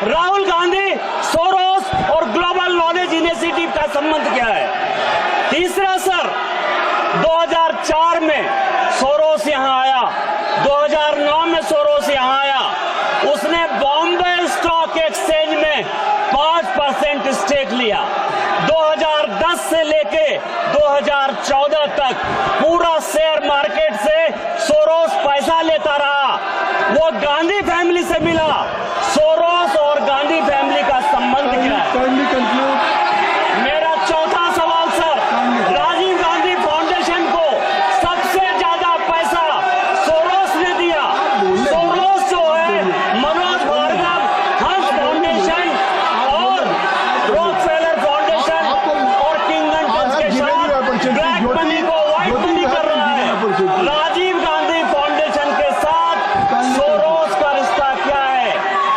Rahul Gandhi, Soros और global knowledge initiative का संबंध क्या है? तीसरा सर, 2004 में सोरोस यहां आया, 2009 में सोरोस यहां आया, उसने बॉम्बे स्टॉक एक्सचेंज में 5% स्टेक लिया। 2010 से लेके 2014 तक पूरा शेयर मार्केट से सोरोस पैसा लेता रहा। वो गांधी फैमिली से मिला। सोरोस और गांधी फैमिली का संबंध क्या है? मेरा चौथा सवाल सर, राजीव गांधी फाउंडेशन को सबसे ज्यादा पैसा सोरोस ने दिया। सोरोस जो है मनोज भार्गव, हंस फाउंडेशन और रॉकफेलर फाउंडेशन और किंगन ट्रस्ट के साथ ब्लैक मनी को व्हाइट मनी कर रहा है। राजीव गांधी फाउंडेशन के साथ सोरोस का रिश्ता क्या है?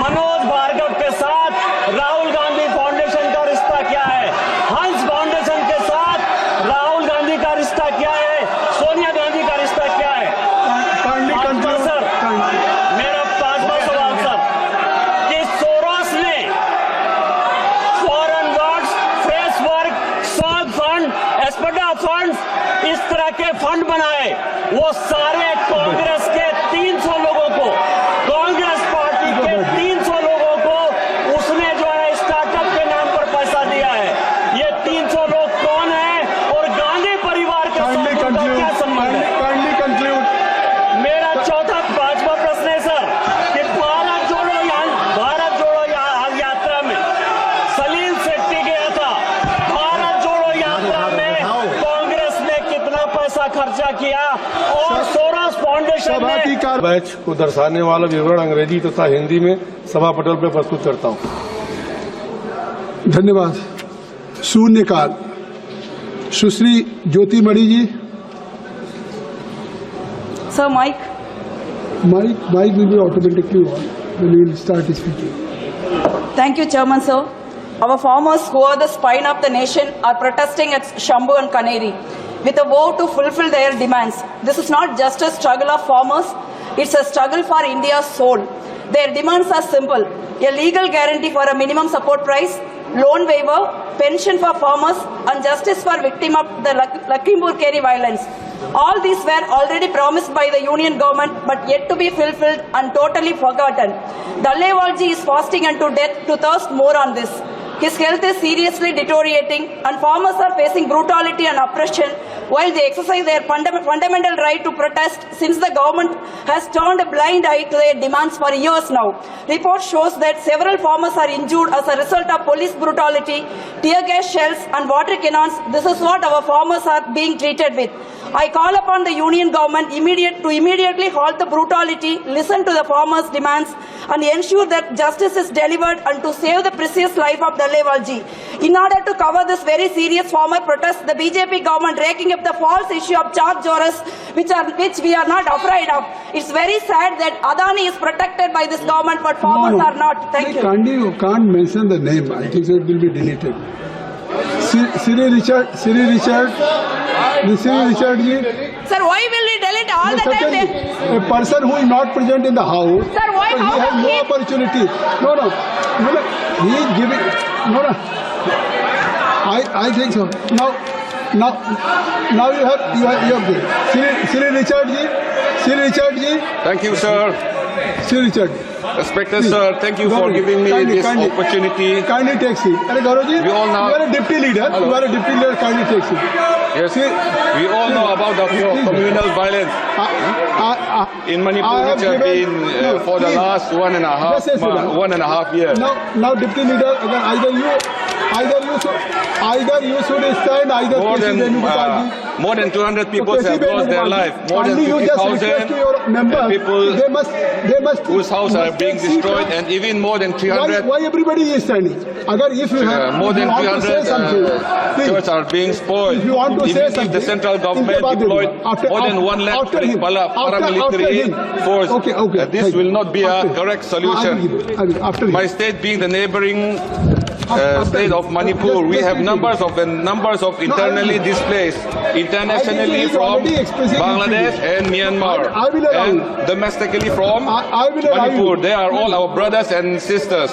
मनोज भार्गव के साथ राहुल गांधी फाउंडेशन का रिश्ता क्या है? हंस फाउंडेशन के साथ राहुल गांधी का रिश्ता क्या है? सोनिया गांधी का रिश्ता क्या है? सर, मेरा पांचवा सवाल सर, कि सोरोस ने फॉरेन वर्क्स, फ्रेश वर्क, सॉग फंड, एस्पेडा फंड, इस तरह के फंड बनाए। वो सारे कांग्रेस के 300 लोगों को, कांग्रेस पार्टी के 300 लोगों को उसने जो है स्टार्टअप के नाम पर पैसा दिया है। ये 300 लोग कौन है और गांधी परिवार के साथ उनका क्या संबंध है? मेरा चौथा पांचवा प्रश्न है सर, कि भारत जोड़ो यात्रा में सलील शेट्टी गया था। भारत जोड़ो यात्रा में कांग्रेस ने कितना पैसा खर्चा किया और सोरोस फाउंडेशन ने? बैच को दर्शाने वाला विवरण अंग्रेजी तथा हिंदी में सभा पटल पर प्रस्तुत करता हूं। धन्यवाद। शून्यकाल। Sushri Jothimani ji. Sir, mike will be automatically on when we will start speaking. Thank you, Chairman, sir. Our farmers, who are the spine of the nation, are protesting at Shambu and Kaneri with a vow to fulfill their demands. This is not just a struggle of farmers, it's a struggle for India's soul. Their demands are simple: a legal guarantee for a minimum support price, loan waiver, pension for farmers, and justice for victims of the Lakhimpur Kheri violence. All these were already promised by the union government but yet to be fulfilled and totally forgotten. Dalewalji is fasting unto death to thirst more on this. His health is seriously deteriorating and farmers are facing brutality and oppression while they exercise their fundamental right to protest, since the government has turned a blind eye to their demands for years now. Report shows that several farmers are injured as a result of police brutality, tear gas shells and water cannons. This is what our farmers are being treated with. I call upon the union government to immediately halt the brutality, listen to the farmers' demands and ensure that justice is delivered and to save the precious life of Dalewalji. In order to cover this very serious farmer protest, the BJP government raking up the false issue of charge jurors, which we are not afraid of. It's very sad that Adani is protected by this government but farmers are not. Thank you. You can't mention the name. I think so it will be deleted. Siri Richard ji. Sir, why will we delete all the time? A person who is not present in the house, Sir, why he has no opportunity. No. He is giving. No. I think so. Now you have this. Siri Richard ji. Thank you, sir. Siri Richard. Respected sir, thank you for giving me this opportunity. Kindly take seat. Gaurav, We all know. you are a deputy leader. Hello. You are a deputy leader. Kindly take seat. Yes, we all know about the communal violence in Manipur, which have been for the last 1.5 years. Now, deputy leader, either you should stand, either more than 200 people have lost their life. More than 50,000 people whose houses are being destroyed, and even more than 300. Why everybody is standing? If you have more than 300 churches are being spoiled. Even if the central government deployed more than 1 lakh paramilitary force, this will not be a correct solution. My state being the neighboring state of Manipur. We have numbers of internally displaced, internationally from Bangladesh and Myanmar, and domestically from Manipur. They are all our brothers and sisters.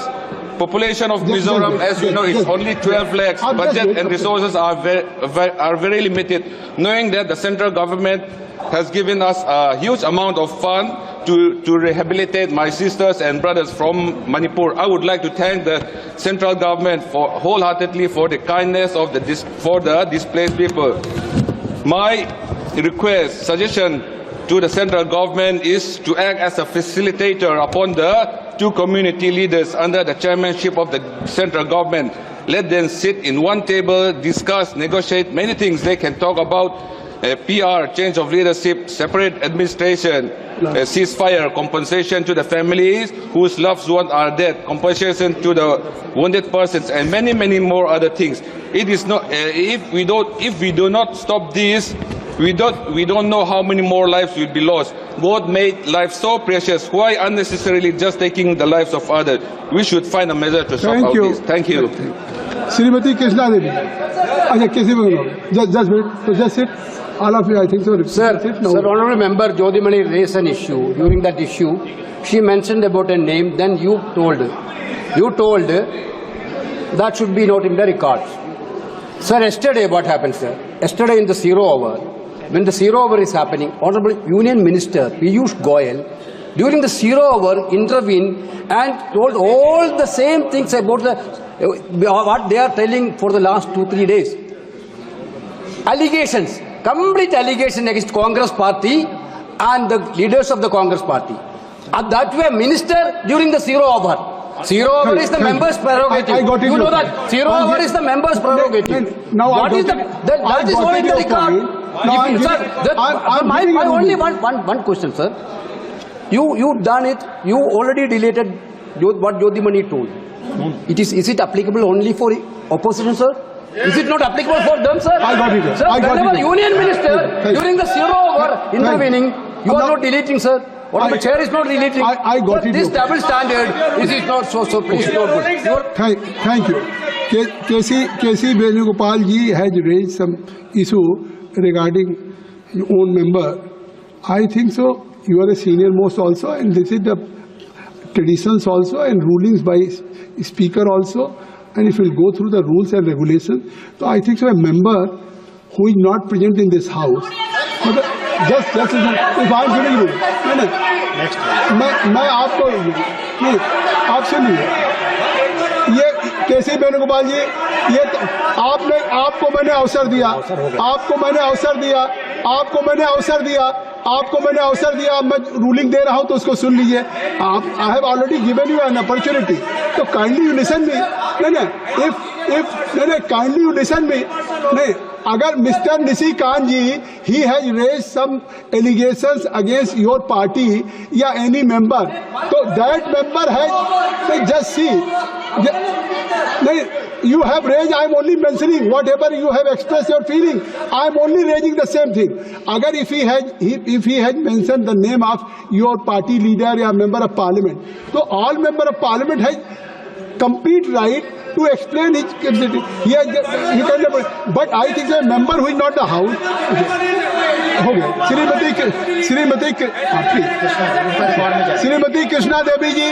Population of Mizoram, as you know, is only 12 lakhs. Budget and resources are very limited. Knowing that the central government has given us a huge amount of fund to rehabilitate my sisters and brothers from Manipur, I would like to thank the central government wholeheartedly for the kindness of the displaced people. My suggestion to the central government is to act as a facilitator upon the two community leaders under the chairmanship of the central government. Let them sit in one table, discuss, negotiate many things they can talk about. PR, change of leadership, separate administration, ceasefire, compensation to the families whose loved ones are dead, compensation to the wounded persons, and many, many more other things. It is not. If we do not stop this, we don't know how many more lives will be lost. God made life so precious. Why unnecessarily just taking the lives of others? We should find a measure to stop all this. Thank you. Srimati Krishna Devi. Just wait. Just sit. All of you, I think so. Sir, Honourable Member Jyotimani raised an issue. During that issue, she mentioned about a name. Then you told that should be noted in the records. Sir, yesterday what happened, sir? Yesterday in the 0 hour, when the 0 hour is happening, Honourable Union Minister Piyush Goyal, during the 0 hour, intervened and told all the same things about what they are telling for the last 2-3 days. Allegations, complete allegation against Congress party and the leaders of the Congress party. And that way, minister during the 0 hour. 0 hour is the members' prerogative. I got it. You know that 0 hour is the members' prerogative. Now what is the? That is only the record. My only one question, sir. You done it. You already deleted what Jyotimani told. Is it applicable only for opposition, sir? Is it not applicable for them, sir? I got it. Sir, whenever Union Minister during the 0 hour intervening, you are not deleting, sir. What the chair is not deleting. I got it. This double standard is not so please not good. Thank you. K.C. Venugopal ji has raised some issue regarding your own member. I think so. You are a senior most also, and this is the traditions also and rulings by speaker also. And if you will go through the rules and regulations, so I think so. A member who is not present in this house, just if I am giving you, मैं आपको नहीं आप सुनिए ये केसी वेणुगोपाल जी ये आपको मैंने अवसर दिया मैं रूलिंग दे रहा हूं तो उसको सुन लीजिए I have already given you an opportunity तो काइंडली यू लिसन मी नहीं काइंडली यू लिसन मी नहीं अगर mister Nishikant ji he has raise some allegations against your party या एनी मेंबर तो that member has just see नहीं you have raised, I am only mentioning whatever you have expressed your feeling. I am only raising the same thing. Agar if he had mentioned the name of your party leader or member of parliament, so all member of parliament has complete right to explain his capacity. But I think a member who is not the house. Okay. Shrimati Krishna देवी जी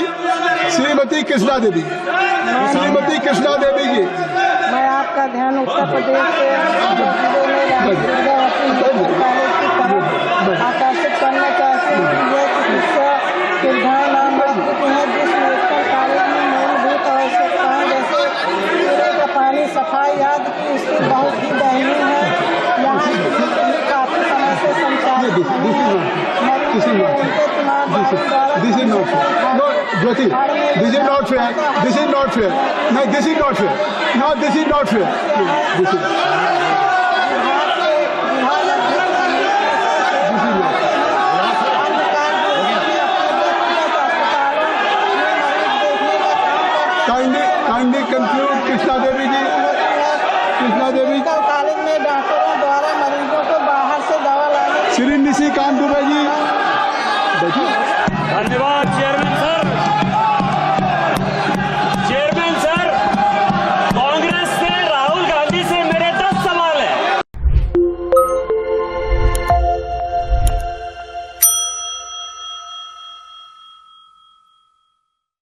मैं आपका ध्यान उत्तर प्रदेश से आकर्षित करना चाहती हूँ यह चिकित्सा सुविधाएं नाममात्र हैं जिस मेडिकल कॉलेज में मूलभूत आवश्यकताएं जैसे पीने का पानी सफाई आदि की स्थिति बहुत ही दयनीय है यहाँ काफी समय से संचालित नहीं है This is not fair. No, Jyoti, this is not fair. No, this is not fair. Kindly conclude, Krishna Devi ji. College में डॉक्टरों द्वारा मरीजों को बाहर से दवा लाने श्री निशिकांत दुबे जी धन्यवाद चेयरमैन सर।